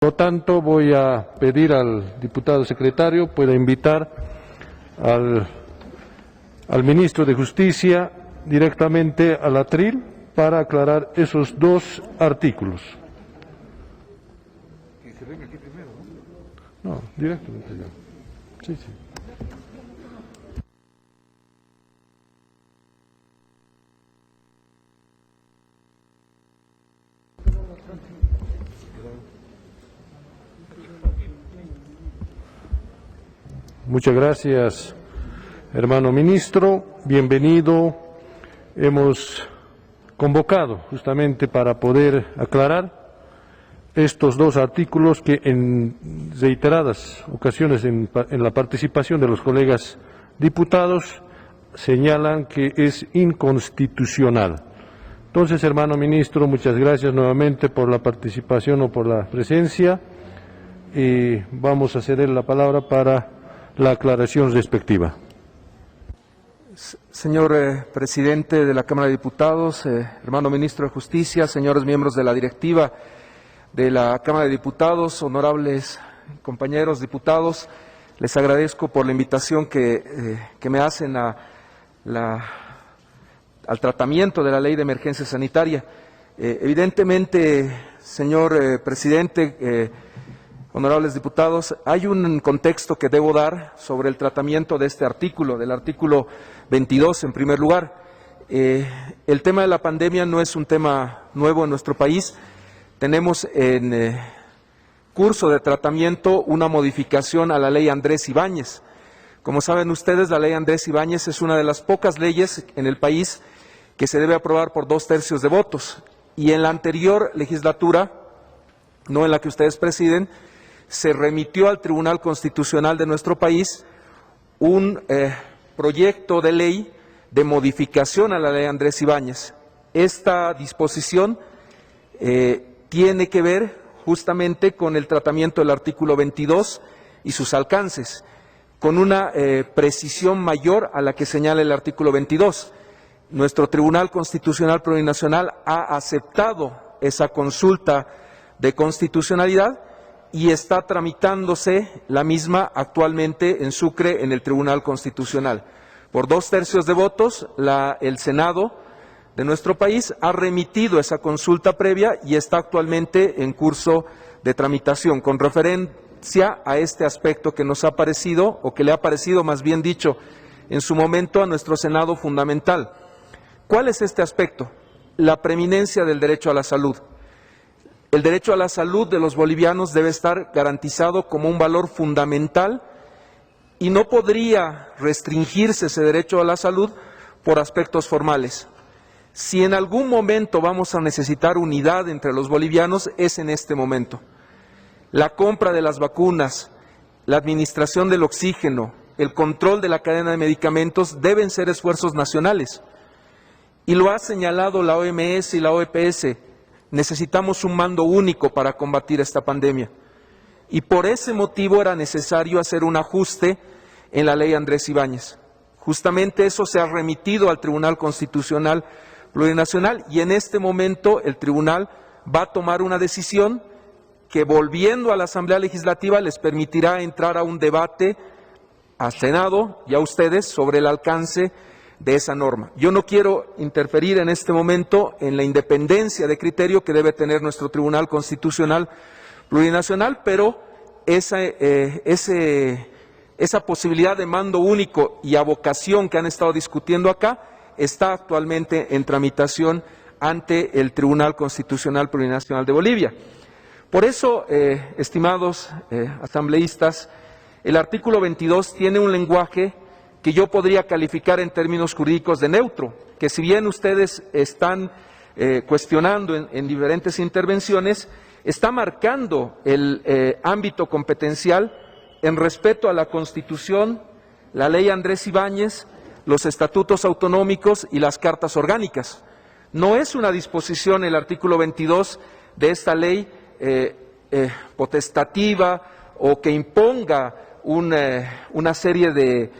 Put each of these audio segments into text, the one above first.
Por lo tanto, voy a pedir al diputado secretario pueda invitar al ministro de Justicia directamente al atril para aclarar esos dos artículos. Que se venga aquí primero, ¿no? No, directamente ya. Sí, sí. Muchas gracias, hermano ministro. Bienvenido. Hemos convocado justamente para poder aclarar estos dos artículos que en reiteradas ocasiones en la participación de los colegas diputados señalan que es inconstitucional. Entonces, hermano ministro, muchas gracias nuevamente por la participación o por la presencia y vamos a ceder la palabra para la aclaración respectiva. Señor presidente de la Cámara de Diputados, hermano ministro de Justicia, señores miembros de la directiva de la Cámara de Diputados, honorables compañeros diputados, les agradezco por la invitación que me hacen al tratamiento de la Ley de Emergencia Sanitaria. Evidentemente, señor presidente, honorables diputados, hay un contexto que debo dar sobre el tratamiento de este artículo, del artículo 22 en primer lugar. El tema de la pandemia no es un tema nuevo en nuestro país. Tenemos en curso de tratamiento una modificación a la ley Andrés Ibáñez. Como saben ustedes, la ley Andrés Ibáñez es una de las pocas leyes en el país que se debe aprobar por 2/3 de votos. Y en la anterior legislatura, no en la que ustedes presiden, se remitió al Tribunal Constitucional de nuestro país un proyecto de ley de modificación a la ley Andrés Ibáñez. Esta disposición tiene que ver justamente con el tratamiento del artículo 22 y sus alcances, con una precisión mayor a la que señala el artículo 22. Nuestro Tribunal Constitucional Plurinacional ha aceptado esa consulta de constitucionalidad y está tramitándose la misma actualmente en Sucre, en el Tribunal Constitucional. Por 2/3 de votos, el Senado de nuestro país ha remitido esa consulta previa y está actualmente en curso de tramitación, con referencia a este aspecto que nos ha parecido, o que le ha parecido, más bien dicho, en su momento a nuestro Senado fundamental. ¿Cuál es este aspecto? La preeminencia del derecho a la salud. El derecho a la salud de los bolivianos debe estar garantizado como un valor fundamental y no podría restringirse ese derecho a la salud por aspectos formales. Si en algún momento vamos a necesitar unidad entre los bolivianos, es en este momento. La compra de las vacunas, la administración del oxígeno, el control de la cadena de medicamentos deben ser esfuerzos nacionales. Y lo ha señalado la OMS y la OEPS. Necesitamos un mando único para combatir esta pandemia. Y por ese motivo era necesario hacer un ajuste en la ley Andrés Ibáñez. Justamente eso se ha remitido al Tribunal Constitucional Plurinacional y en este momento el Tribunal va a tomar una decisión que, volviendo a la Asamblea Legislativa, les permitirá entrar a un debate al Senado y a ustedes sobre el alcance de esa norma. Yo no quiero interferir en este momento en la independencia de criterio que debe tener nuestro Tribunal Constitucional Plurinacional, pero esa posibilidad de mando único y avocación que han estado discutiendo acá está actualmente en tramitación ante el Tribunal Constitucional Plurinacional de Bolivia. Por eso, estimados asambleístas, el artículo 22 tiene un lenguaje que yo podría calificar en términos jurídicos de neutro, que si bien ustedes están cuestionando en diferentes intervenciones, está marcando el ámbito competencial en respeto a la Constitución, la ley Andrés Ibáñez, los estatutos autonómicos y las cartas orgánicas. No es una disposición, el artículo 22 de esta ley, potestativa o que imponga una serie de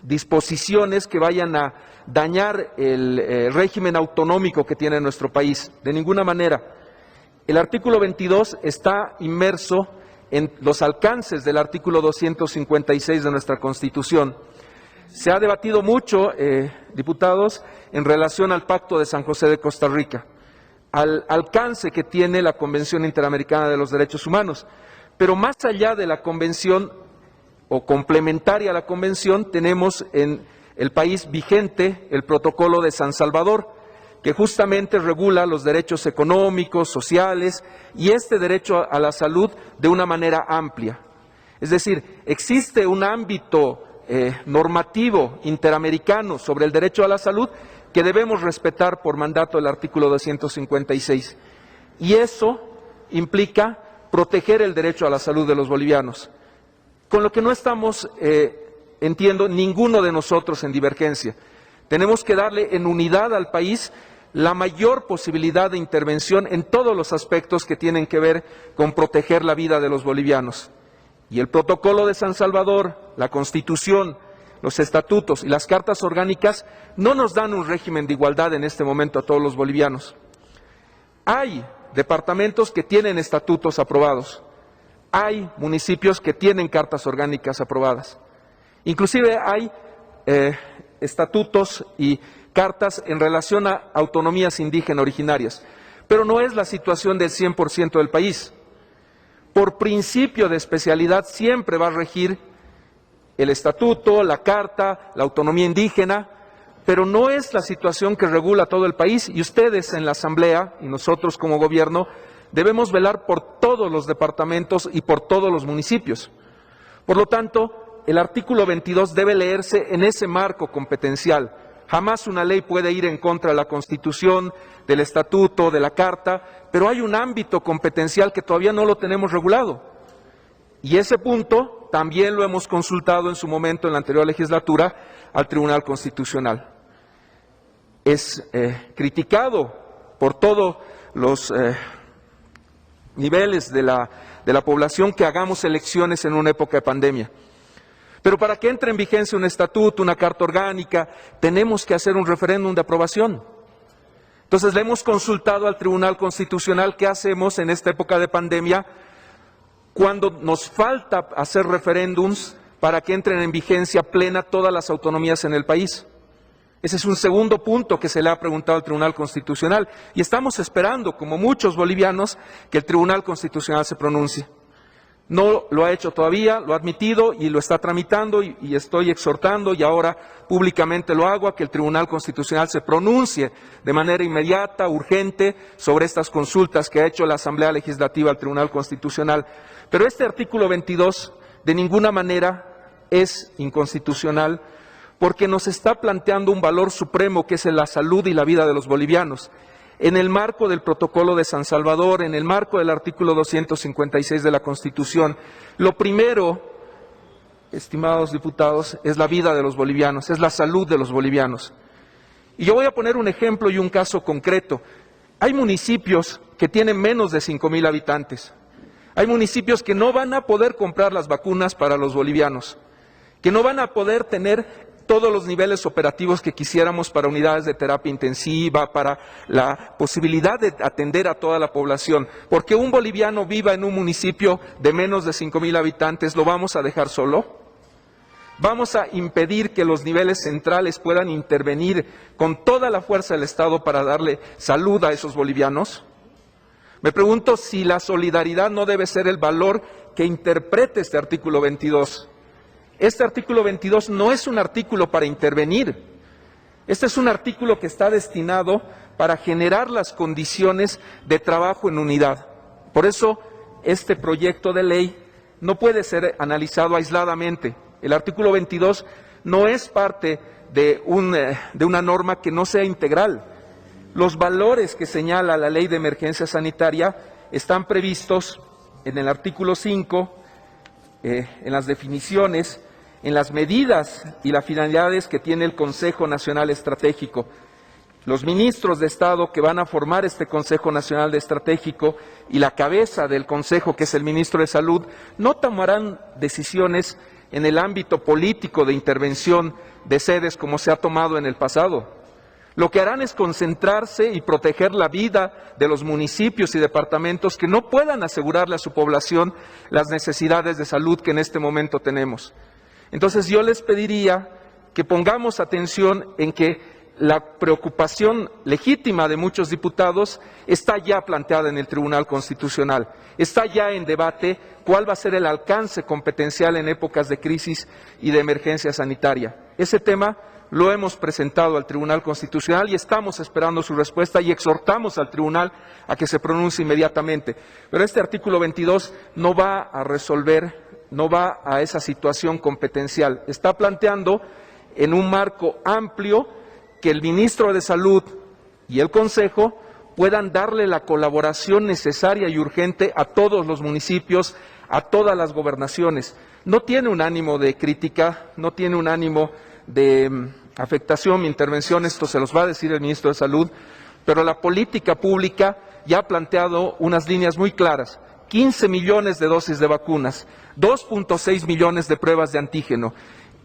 disposiciones que vayan a dañar el régimen autonómico que tiene nuestro país. De ninguna manera. El artículo 22 está inmerso en los alcances del artículo 256 de nuestra Constitución. Se ha debatido mucho, diputados, en relación al Pacto de San José de Costa Rica, al alcance que tiene la Convención Interamericana de los Derechos Humanos. Pero más allá de la Convención, o complementaria a la Convención, tenemos en el país vigente el Protocolo de San Salvador, que justamente regula los derechos económicos, sociales y este derecho a la salud de una manera amplia. Es decir, existe un ámbito normativo interamericano sobre el derecho a la salud que debemos respetar por mandato del artículo 256. Y eso implica proteger el derecho a la salud de los bolivianos, con lo que no estamos, entiendo, ninguno de nosotros en divergencia. Tenemos que darle en unidad al país la mayor posibilidad de intervención en todos los aspectos que tienen que ver con proteger la vida de los bolivianos. Y el Protocolo de San Salvador, la Constitución, los estatutos y las cartas orgánicas no nos dan un régimen de igualdad en este momento a todos los bolivianos. Hay departamentos que tienen estatutos aprobados, hay municipios que tienen cartas orgánicas aprobadas, inclusive hay estatutos y cartas en relación a autonomías indígenas originarias, pero no es la situación del 100% del país. Por principio de especialidad siempre va a regir el estatuto, la carta, la autonomía indígena, pero no es la situación que regula todo el país y ustedes en la Asamblea y nosotros como gobierno debemos velar por todos los departamentos y por todos los municipios. Por lo tanto, el artículo 22 debe leerse en ese marco competencial. Jamás una ley puede ir en contra de la Constitución, del Estatuto, de la Carta, pero hay un ámbito competencial que todavía no lo tenemos regulado. Y ese punto también lo hemos consultado en su momento en la anterior legislatura al Tribunal Constitucional. Es criticado por todos los niveles de la población que hagamos elecciones en una época de pandemia. Pero para que entre en vigencia un estatuto, una carta orgánica, tenemos que hacer un referéndum de aprobación. Entonces le hemos consultado al Tribunal Constitucional qué hacemos en esta época de pandemia cuando nos falta hacer referéndums para que entren en vigencia plena todas las autonomías en el país. Ese es un segundo punto que se le ha preguntado al Tribunal Constitucional y estamos esperando, como muchos bolivianos, que el Tribunal Constitucional se pronuncie. No lo ha hecho todavía, lo ha admitido y lo está tramitando y estoy exhortando y ahora públicamente lo hago a que el Tribunal Constitucional se pronuncie de manera inmediata, urgente, sobre estas consultas que ha hecho la Asamblea Legislativa al Tribunal Constitucional. Pero este artículo 22 de ninguna manera es inconstitucional porque nos está planteando un valor supremo que es la salud y la vida de los bolivianos. En el marco del Protocolo de San Salvador, en el marco del artículo 256 de la Constitución, lo primero, estimados diputados, es la vida de los bolivianos, es la salud de los bolivianos. Y yo voy a poner un ejemplo y un caso concreto. Hay municipios que tienen menos de 5,000 habitantes. Hay municipios que no van a poder comprar las vacunas para los bolivianos, que no van a poder tener todos los niveles operativos que quisiéramos para unidades de terapia intensiva, para la posibilidad de atender a toda la población. Porque un boliviano viva en un municipio de menos de 5,000 habitantes, ¿lo vamos a dejar solo? ¿Vamos a impedir que los niveles centrales puedan intervenir con toda la fuerza del Estado para darle salud a esos bolivianos? Me pregunto si la solidaridad no debe ser el valor que interprete este artículo 22. Este artículo 22 no es un artículo para intervenir. Este es un artículo que está destinado para generar las condiciones de trabajo en unidad. Por eso, este proyecto de ley no puede ser analizado aisladamente. El artículo 22 no es parte de una norma que no sea integral. Los valores que señala la Ley de Emergencia Sanitaria están previstos en el artículo 5, en las definiciones, en las medidas y las finalidades que tiene el Consejo Nacional Estratégico. Los ministros de Estado que van a formar este Consejo Nacional Estratégico y la cabeza del Consejo, que es el ministro de Salud, no tomarán decisiones en el ámbito político de intervención de sedes como se ha tomado en el pasado. Lo que harán es concentrarse y proteger la vida de los municipios y departamentos que no puedan asegurarle a su población las necesidades de salud que en este momento tenemos. Entonces yo les pediría que pongamos atención en que la preocupación legítima de muchos diputados está ya planteada en el Tribunal Constitucional. Está ya en debate cuál va a ser el alcance competencial en épocas de crisis y de emergencia sanitaria. Ese tema lo hemos presentado al Tribunal Constitucional y estamos esperando su respuesta y exhortamos al Tribunal a que se pronuncie inmediatamente. Pero este artículo 22 no va a resolver, no va a esa situación competencial. Está planteando en un marco amplio que el ministro de Salud y el Consejo puedan darle la colaboración necesaria y urgente a todos los municipios, a todas las gobernaciones. No tiene un ánimo de crítica, no tiene un ánimo de afectación mi intervención, esto se los va a decir el ministro de Salud, pero la política pública ya ha planteado unas líneas muy claras: 15 millones de dosis de vacunas, 2.6 millones de pruebas de antígeno,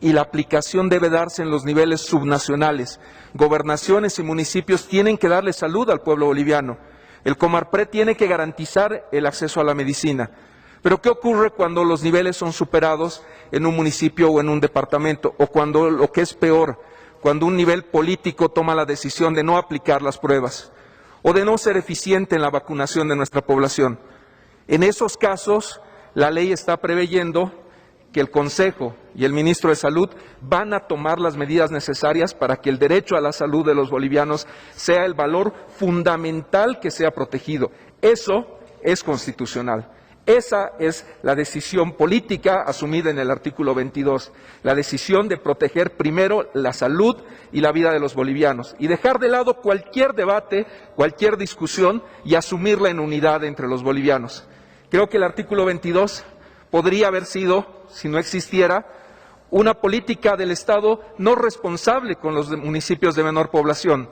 y la aplicación debe darse en los niveles subnacionales. Gobernaciones y municipios tienen que darle salud al pueblo boliviano. El Comarpred tiene que garantizar el acceso a la medicina. Pero ¿qué ocurre cuando los niveles son superados en un municipio o en un departamento? O cuando, lo que es peor, cuando un nivel político toma la decisión de no aplicar las pruebas o de no ser eficiente en la vacunación de nuestra población. En esos casos, la ley está preveyendo que el Consejo y el Ministro de Salud van a tomar las medidas necesarias para que el derecho a la salud de los bolivianos sea el valor fundamental que sea protegido. Eso es constitucional. Esa es la decisión política asumida en el artículo 22, la decisión de proteger primero la salud y la vida de los bolivianos y dejar de lado cualquier debate, cualquier discusión y asumirla en unidad entre los bolivianos. Creo que el artículo 22 podría haber sido, si no existiera, una política del Estado no responsable con los municipios de menor población.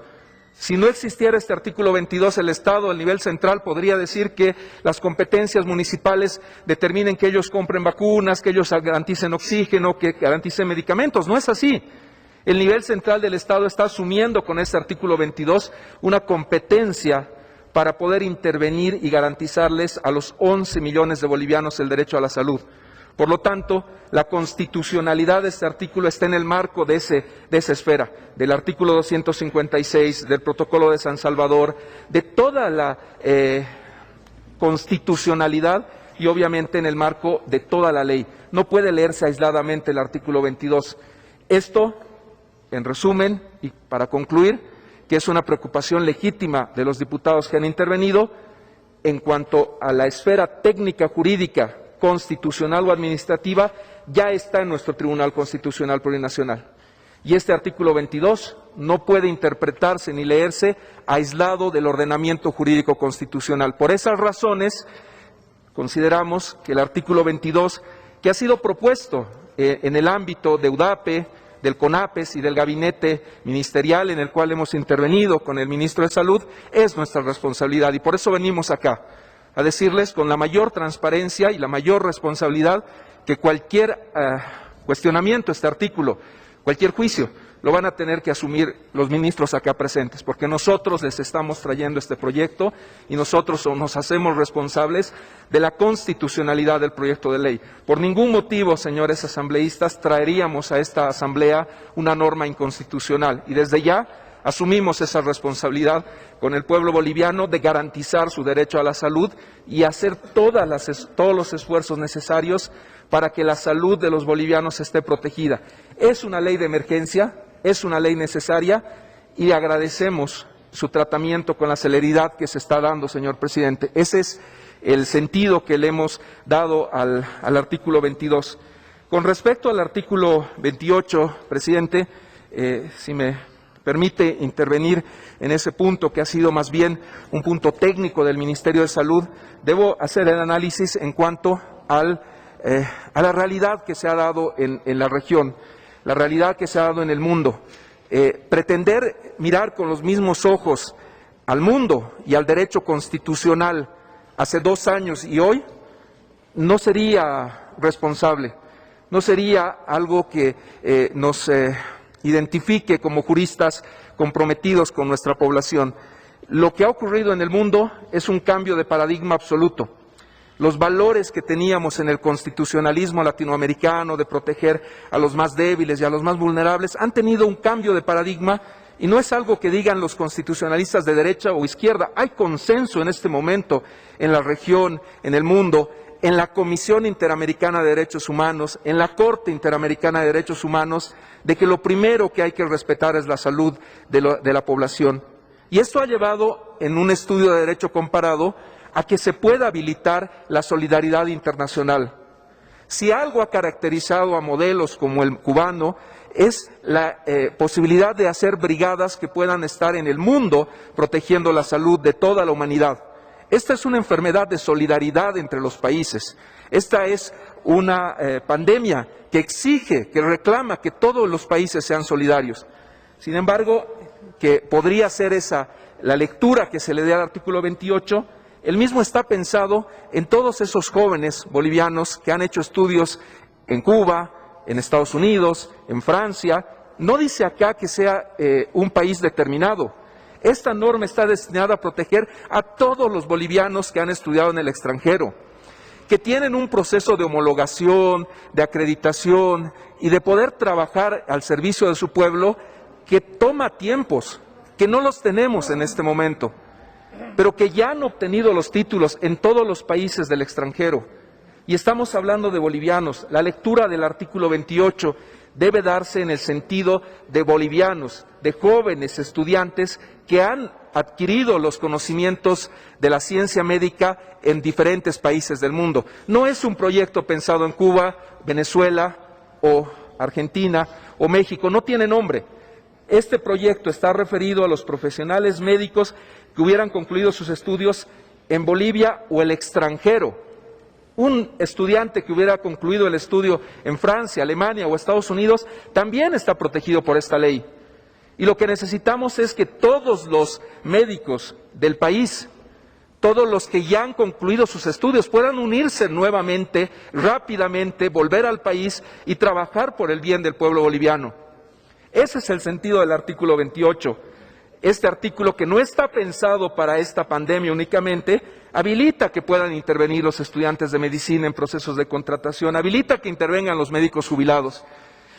Si no existiera este artículo 22, el Estado, a nivel central, podría decir que las competencias municipales determinen que ellos compren vacunas, que ellos garanticen oxígeno, que garanticen medicamentos. No es así. El nivel central del Estado está asumiendo con este artículo 22 una competencia para poder intervenir y garantizarles a los 11 millones de bolivianos el derecho a la salud. Por lo tanto, la constitucionalidad de este artículo está en el marco de esa esfera, del artículo 256, del Protocolo de San Salvador, de toda la constitucionalidad y obviamente en el marco de toda la ley. No puede leerse aisladamente el artículo 22. Esto, en resumen, y para concluir, que es una preocupación legítima de los diputados que han intervenido en cuanto a la esfera técnica jurídica, constitucional o administrativa, ya está en nuestro Tribunal Constitucional Plurinacional. Y este artículo 22 no puede interpretarse ni leerse aislado del ordenamiento jurídico constitucional. Por esas razones, consideramos que el artículo 22, que ha sido propuesto en el ámbito de UDAPE, del CONAPES y del gabinete ministerial en el cual hemos intervenido con el ministro de Salud, es nuestra responsabilidad y por eso venimos acá a decirles con la mayor transparencia y la mayor responsabilidad que cualquier cuestionamiento a este artículo, cualquier juicio, lo van a tener que asumir los ministros acá presentes, porque nosotros les estamos trayendo este proyecto y nosotros nos hacemos responsables de la constitucionalidad del proyecto de ley. Por ningún motivo, señores asambleístas, traeríamos a esta asamblea una norma inconstitucional y desde ya asumimos esa responsabilidad con el pueblo boliviano de garantizar su derecho a la salud y hacer todos los esfuerzos necesarios para que la salud de los bolivianos esté protegida. Es una ley de emergencia, es una ley necesaria y agradecemos su tratamiento con la celeridad que se está dando, señor presidente. Ese es el sentido que le hemos dado al artículo 22. Con respecto al artículo 28, presidente, si me permite intervenir en ese punto que ha sido más bien un punto técnico del Ministerio de Salud, debo hacer el análisis en cuanto a la realidad que se ha dado en la región, la realidad que se ha dado en el mundo. Pretender mirar con los mismos ojos al mundo y al derecho constitucional hace 2 años y hoy no sería responsable, no sería algo que nos identifique como juristas comprometidos con nuestra población. Lo que ha ocurrido en el mundo es un cambio de paradigma absoluto. Los valores que teníamos en el constitucionalismo latinoamericano de proteger a los más débiles y a los más vulnerables han tenido un cambio de paradigma y no es algo que digan los constitucionalistas de derecha o izquierda. Hay consenso en este momento en la región, en el mundo, en la Comisión Interamericana de Derechos Humanos, en la Corte Interamericana de Derechos Humanos, de que lo primero que hay que respetar es la salud de la población. Y esto ha llevado, en un estudio de derecho comparado, a que se pueda habilitar la solidaridad internacional. Si algo ha caracterizado a modelos como el cubano, es la posibilidad de hacer brigadas que puedan estar en el mundo protegiendo la salud de toda la humanidad. Esta es una enfermedad de solidaridad entre los países. Esta es una pandemia que exige, que reclama que todos los países sean solidarios. Sin embargo, que podría ser esa la lectura que se le dé al artículo 28, el mismo está pensado en todos esos jóvenes bolivianos que han hecho estudios en Cuba, en Estados Unidos, en Francia. No dice acá que sea un país determinado. Esta norma está destinada a proteger a todos los bolivianos que han estudiado en el extranjero, que tienen un proceso de homologación, de acreditación y de poder trabajar al servicio de su pueblo que toma tiempos, que no los tenemos en este momento, pero que ya han obtenido los títulos en todos los países del extranjero. Y estamos hablando de bolivianos. La lectura del artículo 28 debe darse en el sentido de bolivianos, de jóvenes estudiantes que han adquirido los conocimientos de la ciencia médica en diferentes países del mundo. No es un proyecto pensado en Cuba, Venezuela o Argentina o México, no tiene nombre. Este proyecto está referido a los profesionales médicos que hubieran concluido sus estudios en Bolivia o el extranjero. Un estudiante que hubiera concluido el estudio en Francia, Alemania o Estados Unidos también está protegido por esta ley. Y lo que necesitamos es que todos los médicos del país, todos los que ya han concluido sus estudios, puedan unirse nuevamente, rápidamente, volver al país y trabajar por el bien del pueblo boliviano. Ese es el sentido del artículo 28. Este artículo, que no está pensado para esta pandemia únicamente, habilita que puedan intervenir los estudiantes de medicina en procesos de contratación, habilita que intervengan los médicos jubilados.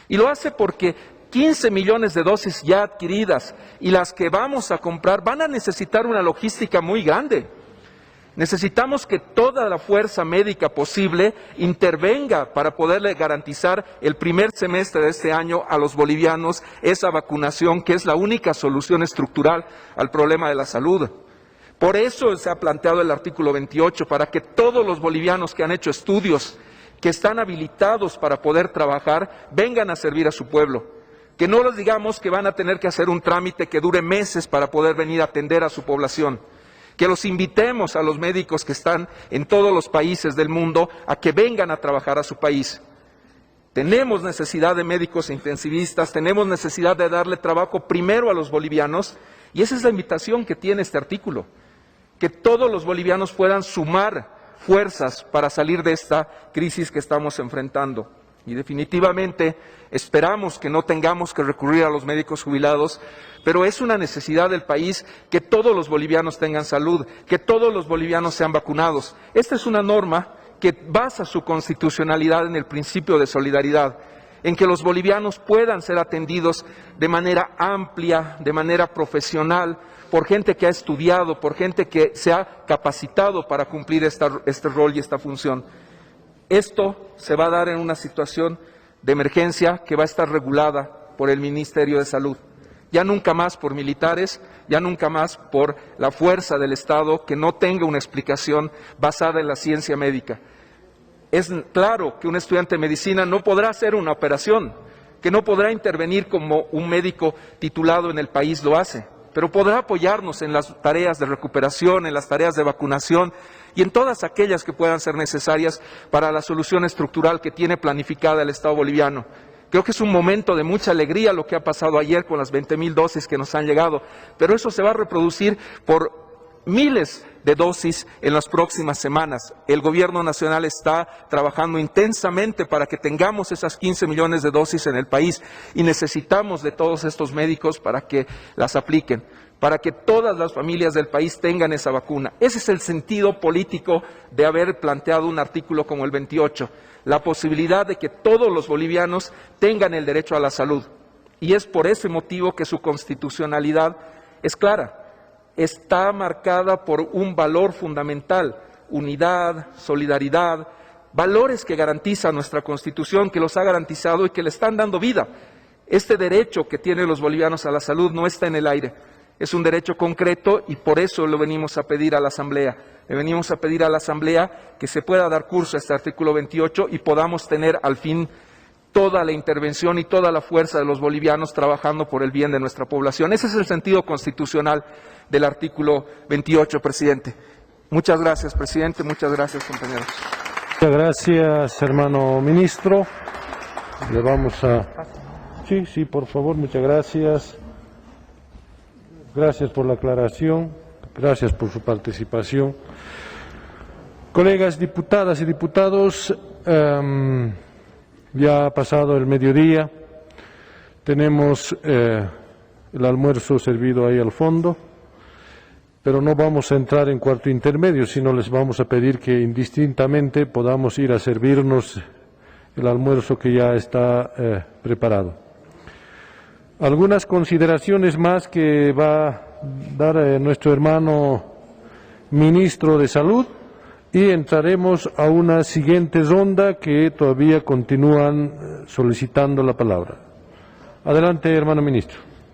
Y lo hace porque 15 millones de dosis ya adquiridas y las que vamos a comprar van a necesitar una logística muy grande. Necesitamos que toda la fuerza médica posible intervenga para poderle garantizar el primer semestre de este año a los bolivianos esa vacunación, que es la única solución estructural al problema de la salud. Por eso se ha planteado el artículo 28, para que todos los bolivianos que han hecho estudios, que están habilitados para poder trabajar, vengan a servir a su pueblo. Que no les digamos que van a tener que hacer un trámite que dure meses para poder venir a atender a su población. Que los invitemos a los médicos que están en todos los países del mundo a que vengan a trabajar a su país. Tenemos necesidad de médicos intensivistas, tenemos necesidad de darle trabajo primero a los bolivianos, y esa es la invitación que tiene este artículo, que todos los bolivianos puedan sumar fuerzas para salir de esta crisis que estamos enfrentando. Y definitivamente esperamos que no tengamos que recurrir a los médicos jubilados, pero es una necesidad del país que todos los bolivianos tengan salud, que todos los bolivianos sean vacunados. Esta es una norma que basa su constitucionalidad en el principio de solidaridad, en que los bolivianos puedan ser atendidos de manera amplia, de manera profesional, por gente que ha estudiado, por gente que se ha capacitado para cumplir este rol y esta función. Esto se va a dar en una situación de emergencia que va a estar regulada por el Ministerio de Salud. Ya nunca más por militares, ya nunca más por la fuerza del Estado que no tenga una explicación basada en la ciencia médica. Es claro que un estudiante de medicina no podrá hacer una operación, que no podrá intervenir como un médico titulado en el país lo hace, pero podrá apoyarnos en las tareas de recuperación, en las tareas de vacunación y en todas aquellas que puedan ser necesarias para la solución estructural que tiene planificada el Estado boliviano. Creo que es un momento de mucha alegría lo que ha pasado ayer con las 20,000 dosis que nos han llegado, pero eso se va a reproducir por miles de dosis en las próximas semanas. El Gobierno Nacional está trabajando intensamente para que tengamos esas 15 millones de dosis en el país y necesitamos de todos estos médicos para que las apliquen, para que todas las familias del país tengan esa vacuna. Ese es el sentido político de haber planteado un artículo como el 28, la posibilidad de que todos los bolivianos tengan el derecho a la salud. Y es por ese motivo que su constitucionalidad es clara. Está marcada por un valor fundamental, unidad, solidaridad, valores que garantiza nuestra Constitución, que los ha garantizado y que le están dando vida. Este derecho que tienen los bolivianos a la salud no está en el aire, es un derecho concreto y por eso lo venimos a pedir a la Asamblea. Le venimos a pedir a la Asamblea que se pueda dar curso a este artículo 28 y podamos tener al fin toda la intervención y toda la fuerza de los bolivianos trabajando por el bien de nuestra población. Ese es el sentido constitucional del artículo 28, presidente. Muchas gracias, presidente. Muchas gracias, compañeros. Muchas gracias, hermano ministro. Le vamos a... Sí, por favor, muchas gracias. Gracias por la aclaración. Gracias por su participación. Colegas diputadas y diputados, ya ha pasado el mediodía, tenemos el almuerzo servido ahí al fondo, pero no vamos a entrar en cuarto intermedio, sino les vamos a pedir que indistintamente podamos ir a servirnos el almuerzo que ya está preparado. Algunas consideraciones más que va a dar nuestro hermano ministro de Salud. Y entraremos a una siguiente ronda que todavía continúan solicitando la palabra. Adelante, hermano ministro.